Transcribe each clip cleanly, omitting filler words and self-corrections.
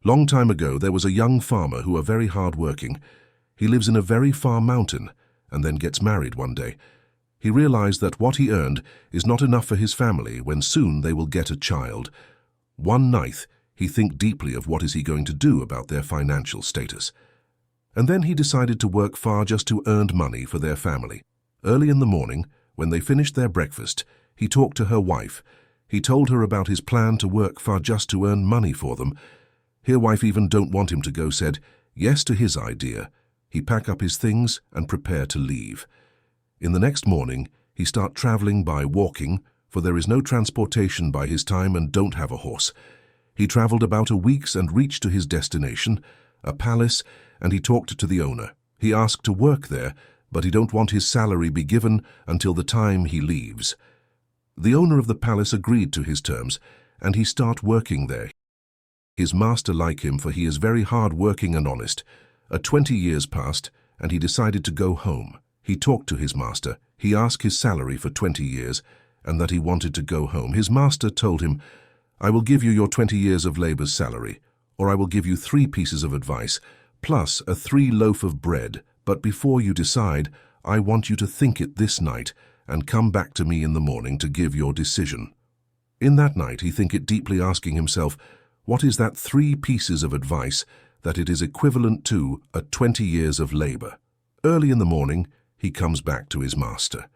Long time ago, there was a young farmer who are very hard-working. He lives in a very far mountain and then gets married one day. He realized that what he earned is not enough for his family when soon they will get a child. One night, he think deeply of what is he going to do about their financial status. And then he decided to work far just to earn money for their family. Early in the morning, when they finished their breakfast, he talked to her wife. He told her about his plan to work far just to earn money for them. Her wife even don't want him to go, said yes to his idea. He pack up his things and prepare to leave. In the next morning, he start traveling by walking, for there is no transportation by his time and don't have a horse. He traveled about a week and reached to his destination, a palace, and he talked to the owner. He asked to work there, but he don't want his salary be given until the time he leaves. The owner of the palace agreed to his terms, and he start working there. His master like him, for he is very hard-working and honest. 20 years passed, and he decided to go home. He talked to his master. He asked his salary for 20 years, and that he wanted to go home. His master told him, "I will give you your 20 years of labor's salary, or I will give you 3 pieces of advice, plus a 3 loaf of bread. But before you decide, I want you to think it this night, and come back to me in the morning to give your decision." In that night, he think it deeply, asking himself, what is that 3 pieces of advice that it is equivalent to 20 years of labor? Early in the morning, he comes back to his master.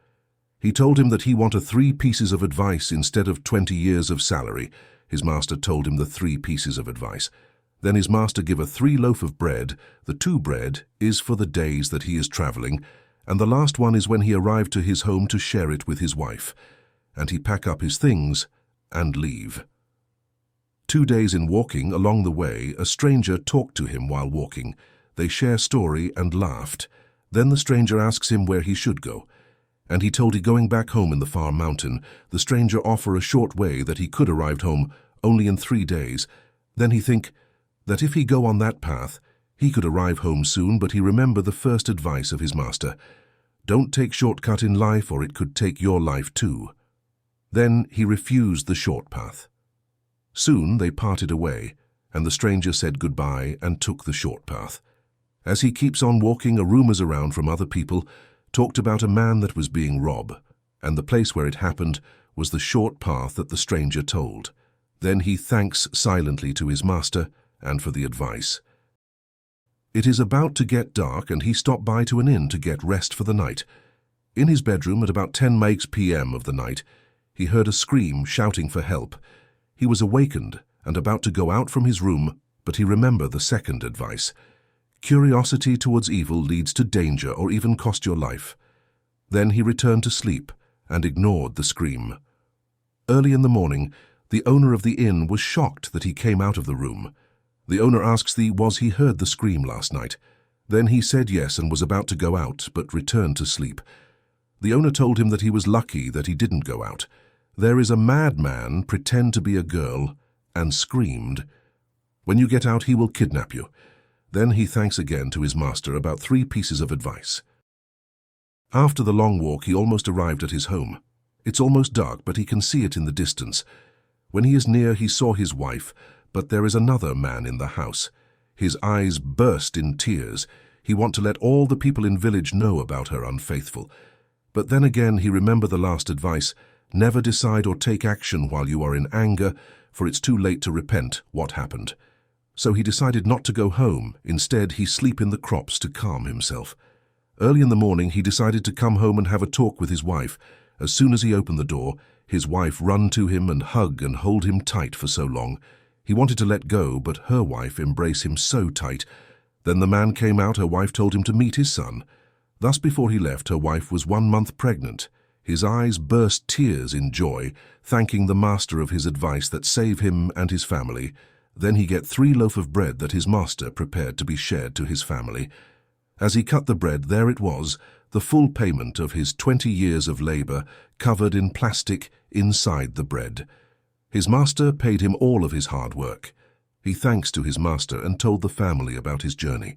He told him that he wanted 3 pieces of advice instead of 20 years of salary. His master told him the 3 pieces of advice. Then his master give a 3 loaf of bread. The 2 bread is for the days that he is traveling, and the last one is when he arrived to his home to share it with his wife. And he pack up his things and leave. 2 days in walking along the way, a stranger talked to him while walking. They share story and laughed. Then the stranger asks him where he should go. And he told he going back home in the far mountain. The stranger offer a short way that he could arrive home only in 3 days. Then he think that if he go on that path, he could arrive home soon, but he remember the first advice of his master. Don't take shortcut in life, or it could take your life too. Then he refused the short path. Soon they parted away, and the stranger said goodbye and took the short path. As he keeps on walking, a rumors around from other people talked about a man that was being robbed, and the place where it happened was the short path that the stranger told. Then he thanks silently to his master and for the advice. It is about to get dark, and he stopped by to an inn to get rest for the night. In his bedroom at about 10 p.m. of the night, he heard a scream shouting for help. He was awakened and about to go out from his room, but he remembered the second advice. Curiosity towards evil leads to danger or even cost your life. Then he returned to sleep and ignored the scream. Early in the morning, the owner of the inn was shocked that he came out of the room. The owner asks was he heard the scream last night? Then he said yes and was about to go out, but returned to sleep. The owner told him that he was lucky that he didn't go out. There is a madman pretend to be a girl and screamed. When you get out, he will kidnap you. Then he thanks again to his master about 3 pieces of advice. After the long walk, he almost arrived at his home. It's almost dark, but he can see it in the distance. When he is near, he saw his wife, but there is another man in the house. His eyes burst in tears. He want to let all the people in village know about her unfaithful. But then again he remembered the last advice, never decide or take action while you are in anger, for it's too late to repent what happened. So he decided not to go home. Instead, he sleep in the crops to calm himself. Early in the morning, he decided to come home and have a talk with his wife. As soon as he opened the door, his wife run to him and hug and hold him tight for so long. He wanted to let go, but her wife embraced him so tight. Then the man came out. Her wife told him to meet his son. Thus before he left, her wife was 1 month pregnant. His eyes burst tears in joy, thanking the master of his advice that saved him and his family. Then he get 3 loaf of bread that his master prepared to be shared to his family. As he cut the bread, there it was, the full payment of his 20 years of labor, covered in plastic inside the bread. His master paid him all of his hard work. He thanks to his master and told the family about his journey.